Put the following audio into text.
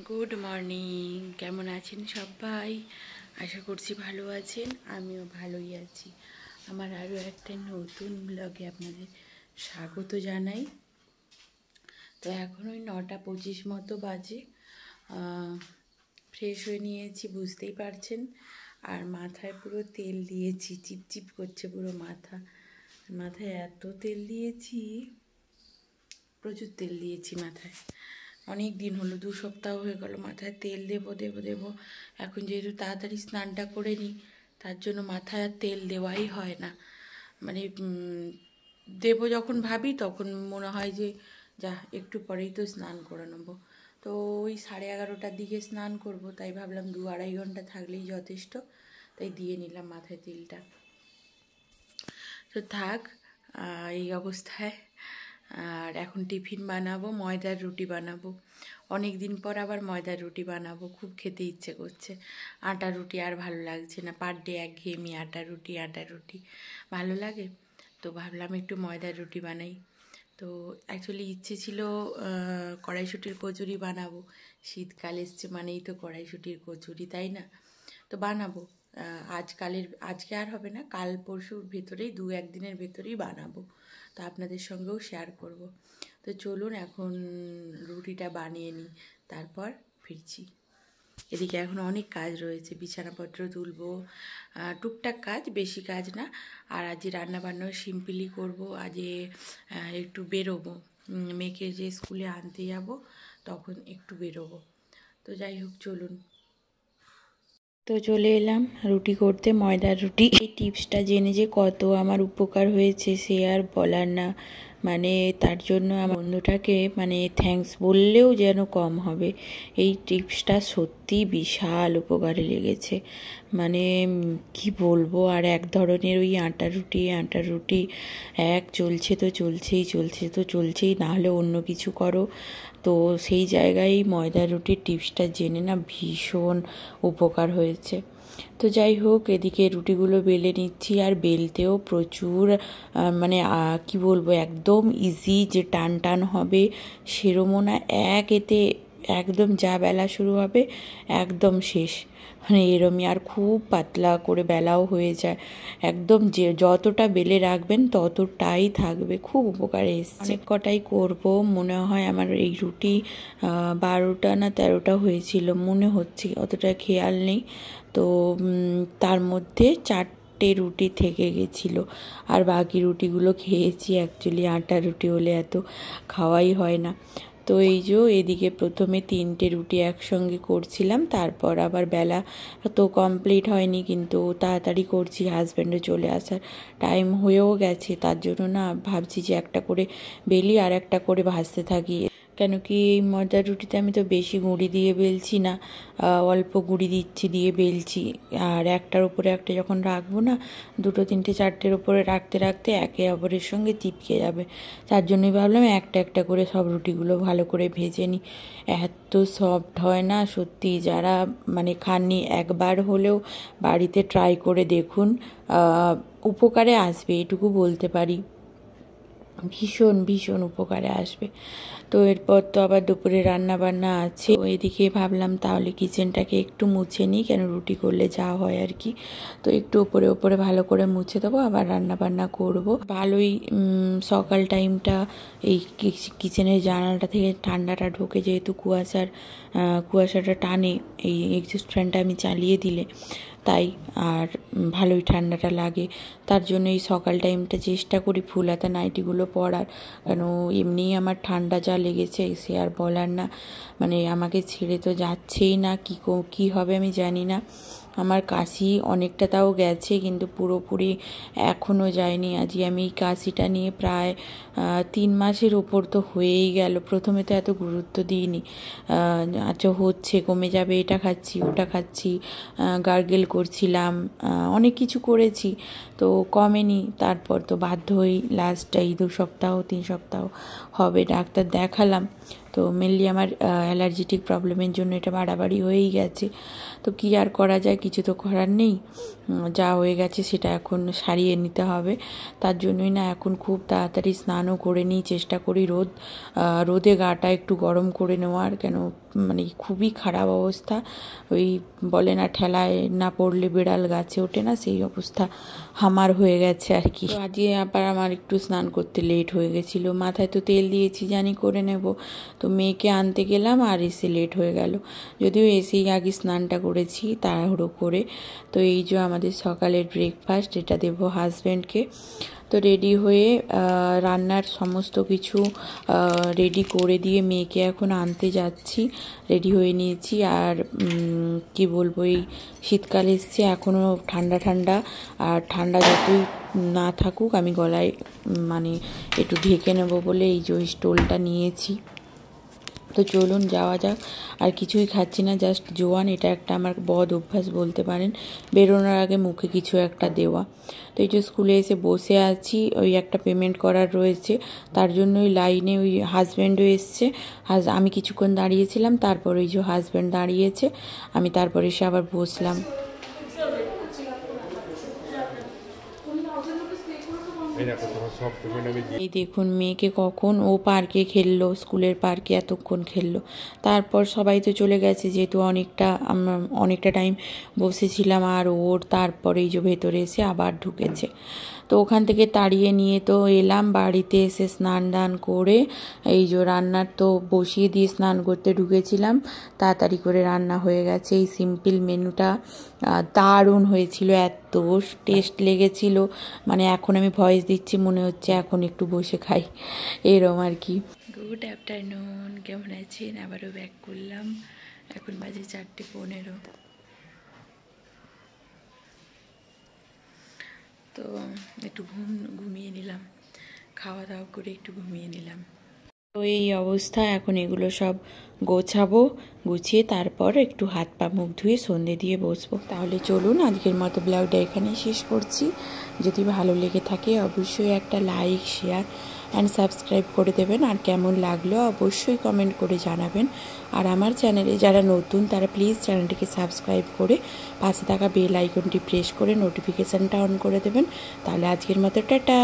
Good morning. কেমন আছেন সবাই? আশা করছি ভালো আছেন, আমিও ভালোই আছি। আমার আরও একটা নতুন ব্লগে আপনাদের স্বাগত জানাই। তো এখন ওই 9:25 মতো বাজে। ফ্রেশ হয়ে নিয়েছি, বুঝতেই পারছেন। আর মাথায় পুরো তেল দিয়েছি, চিপচিপ করছে পুরো মাথায় এত তেল দিয়েছি, প্রচুর তেল দিয়েছি মাথায়। অনেক দিন হলো, 2 সপ্তাহ হয়ে গেল মাথায় তেল দেবো। এখন যেহেতু তাড়াতাড়ি স্নানটা করে নিই, তার জন্য মাথায় আর তেল দেওয়াই হয় না। মানে দেবো যখন ভাবি তখন মনে হয় যে যা একটু পরেই তো স্নান করে নেবো। তো ওই 11:30টার দিকে স্নান করব, তাই ভাবলাম 2-2.5 ঘন্টা থাকলেই যথেষ্ট, তাই দিয়ে নিলাম মাথায় তেলটা। তো থাক এই অবস্থায়। আর এখন টিফিন বানাবো, ময়দার রুটি বানাবো। অনেক দিন পর আবার ময়দার রুটি বানাবো, খুব খেতে ইচ্ছে করছে। আটা রুটি আর ভালো লাগছে না, পার ডে একঘেয়েমি আটা রুটি ভালো লাগে। তো ভাবলাম একটু ময়দার রুটি বানাই। তো অ্যাকচুয়ালি ইচ্ছে ছিল কড়াইশুঁটির কচুরি বানাবো। শীতকাল এসছে মানেই তো কড়াইশুঁটির কচুরি, তাই না? তো বানাবো আজকে আর হবে না, কাল পরশুর ভেতরেই 2-1 দিনের ভেতরেই বানাবো। তো আপনাদের সঙ্গেও শেয়ার করব। তো চলুন এখন রুটিটা বানিয়ে নিই, তারপর ফিরছি। এদিকে এখন অনেক কাজ রয়েছে, বিছানাপত্র তুলবো, টুকটাক কাজ, বেশি কাজ না। আর আজ রান্নাবান্নাও সিম্পলি করব। আজ একটু বেরোবো, মেয়েকে যে স্কুলে আনতে যাব তখন একটু বেরোবো। তো যাই হোক চলুন। তো চলে এলাম রুটি করতে, ময়দার রুটি। এই টিপসটা জেনে যে কত আমার উপকার হয়েছে সে আর বলার না। মানে তার জন্য আমার বন্ধুটাকে থ্যাঙ্কস বললেও যেন কম হবে। এই টিপসটা সত্যি বিশাল উপকারে লেগেছে। কি বলবো। আর এক ধরনের ওই আটা রুটি এক চলছে তো চলছেই, না হলে অন্য কিছু করো। তো সেই জায়গায় ময়দার রুটির টিপসটা জেনে না ভীষণ উপকার হয়েছে। তো যাই হোক, এদিকে রুটিগুলো বেলে নিচ্ছি। আর বেলতেও প্রচুর কি বলবো, একদম ইজি যে টান হবে সেরমও না। এতে একদম যা বেলা শুরু হবে একদম শেষ, এরমই। আর খুব পাতলা করে বেলাও হয়ে যায়, একদম যে যতটা বেলে রাখবেন ততটাই থাকবে। খুব উপকারে এসছে। অনেক কটাই করবো মনে হয়। আমার এই রুটি 12টা না 13টা হয়েছিল মনে হচ্ছে, অতটা খেয়াল নেই। তো তার মধ্যে 4টে রুটি থেকে গেছিলো, আর বাকি রুটিগুলো খেয়েছি। অ্যাকচুয়ালি আটা রুটি হলে এত খাওয়াই হয় না। তো এই যে এদিকে প্রথমে 3টে রুটি একসঙ্গে করছিলাম, তারপর আবার বেলা তো কমপ্লিট হয়নি, কিন্তু তাড়াতাড়ি করছি, হাজব্যান্ডও চলে আসার টাইম হয়েও গেছে। তার জন্য না ভাবছি যে একটা করে বেলি আর একটা করে ভাজতে থাকি। কেন কি এই ময়দার রুটিতে আমি তো বেশি গুঁড়ি দিয়ে বেলছি না, অল্প গুঁড়ি দিয়ে বেলছি। আর একটার উপরে একটা যখন রাখবো না, 2, 3, 4টের উপরে রাখতে একে অপরের সঙ্গে চিপকে যাবে। তার জন্যই ভাবলাম একটা করে সব রুটিগুলো ভালো করে ভেজে নিই। এত সফট হয় না সত্যি। যারা খাননি একবার হলেও বাড়িতে ট্রাই করে দেখুন, উপকারে আসবে এটুকু বলতে পারি। ভীষণ উপকারে আসবে। তো এরপর তো আবার দুপুরে রান্না বান্না আছে। এদিকে ভাবলাম তাহলে কিচেনটাকে একটু মুছে নিই, কেন রুটি করলে যা হয় আর কি। তো একটু ওপরে ভালো করে মুছে দেবো, আবার রান্না বান্না করবো। ভালোই সকাল টাইমটা এই কিচেনের জানালাটা থেকে ঠান্ডাটা ঢোকে, যেহেতু কুয়াশাটা টানে এই এক্সস্ট ফ্যানটা আমি চালিয়ে দিলে, তাই আর ভালোই ঠান্ডাটা লাগে। তার জন্য এই সকাল টাইমটা চেষ্টা করি ফুল হাতা নাইটিগুলো পরার, কেন এমনিই আমার ঠান্ডা যা লেগেছে সে আর বলার না। আমাকে ছেড়ে তো যাচ্ছেই না, কি হবে আমি জানি না। আমার কাশি অনেকটা তাও গেছে, কিন্তু পুরোপুরি এখনও যায়নি। আজকে আমি এই কাশিটা নিয়ে প্রায় 3 মাসের ওপর তো হয়েই গেল। প্রথমে তো এত গুরুত্ব দিইনি, আচ্ছা হচ্ছে কমে যাবে, এটা খাচ্ছি ওটা খাচ্ছি, গার্গেল করছিলাম, অনেক কিছু করেছি, তো কমেনি। তারপর তো বাধ্য হই লাস্ট এই 2 সপ্তাহ 3 সপ্তাহ হবে ডাক্তার দেখালাম। তো মেনলি আমার অ্যালার্জিটিক প্রবলেমের জন্য এটা বাড়াবাড়ি হয়েই গেছে। তো কী আর করা যায়, কিছু তো করার নেই, যা হয়ে গেছে সেটা এখন সারিয়ে নিতে হবে। তার জন্যই না এখন খুব তাড়াতাড়ি স্নানও করে নিই, চেষ্টা করি রোদে গাটা একটু গরম করে নেওয়ার, কেন মানে খুবই খারাপ অবস্থা। ওই বলে না ঠেলায় না পড়লে বিড়াল গাছে ওঠে না, সেই অবস্থা আমার হয়ে গেছে আর কি। আজকে আবার আমার একটু স্নান করতে লেট হয়ে গেছিলো, মাথায় তো তেল দিয়েছি জানি করে নেব, তো মেয়েকে আনতে গেলাম আর এসে লেট হয়ে গেল। যদিও এসেই আগে স্নানটা করেছি তাড়াহুড়ো করে। তো এই যে আমাদের সকালের ব্রেকফাস্ট, এটা দেবো হাজব্যান্ডকে। তো রেডি হয়ে রান্নার সমস্ত কিছু রেডি করে দিয়ে মেয়েকে এখন আনতে যাচ্ছি, রেডি হয়ে নিয়েছি। আর কি বলবো, এই শীতকাল এসছে, এখনও ঠান্ডা ঠান্ডা, আর ঠান্ডা যতই না থাকুক আমি গলায় মানে একটু ঢেকে নেব বলে এই যে স্টোলটা নিয়েছি। তো চলুন যাওয়া যাক। আর কিছুই খাচ্ছি না, জাস্ট জোয়ান, এটা একটা আমার বদ অভ্যাস বলতে পারেন, বেরোনোর আগে মুখে কিছু একটা দেওয়া। তো এই যে স্কুলে এসে বসে আছি, ওই একটা পেমেন্ট করার রয়েছে, তার জন্য ওই লাইনে ওই হাজব্যান্ডও এসছে। আমি কিছুক্ষণ দাঁড়িয়েছিলাম, তারপর ওই যে হাজব্যান্ড দাঁড়িয়েছে, আমি তারপর এসে আবার বসলাম। এই দেখুন মেয়েকে কখন ও পার্কে খেললো, স্কুলের পার্কে এতক্ষণ খেললো, তারপর সবাই তো চলে গেছে, যেহেতু অনেকটা টাইম বসেছিলাম, আর ওর তারপরে এই যে ভেতরে এসে আবার ঢুকেছে। তো ওখান থেকে তাড়িয়ে নিয়ে তো এলাম বাড়িতে, এসে স্নান দান করে এই যে রান্নার তো বসিয়ে দিয়ে স্নান করতে ঢুকেছিলাম, তাড়াতাড়ি করে রান্না হয়ে গেছে। এই সিম্পল মেনুটা দারুণ হয়েছিল, এত টেস্ট লেগেছিল, মানে এখন আমি ভয়েস দিচ্ছি মনে হচ্ছে এখন একটু বসে খাই, এরম আর কি। গুড আফটারনুন, কেমন আছেন? আবারও ব্যাক করলাম, এখন বাজে 4:15। তো একটু ঘুমিয়ে নিলাম, খাওয়া দাওয়া করে একটু ঘুমিয়ে নিলাম। তো এই অবস্থা, এখন এগুলো সব গোছাবো, গুছিয়ে তারপর একটু হাত পা মুখ ধুয়ে সন্ধে দিয়ে বসবো। তাহলে চলুন আজকের মতো ব্লগটা এখানেই শেষ করছি। যদি ভালো লেগে থাকে অবশ্যই একটা লাইক, শেয়ার অ্যান্ড সাবস্ক্রাইব করে দেবেন, আর কেমন লাগলো অবশ্যই কমেন্ট করে জানাবেন। আর আমার চ্যানেলে যারা নতুন তারা প্লিজ চ্যানেলটিকে সাবস্ক্রাইব করে পাশে থাকা বেল আইকনটি প্রেস করে নোটিফিকেশানটা অন করে দেবেন। তাহলে আজকের মতো টাটা।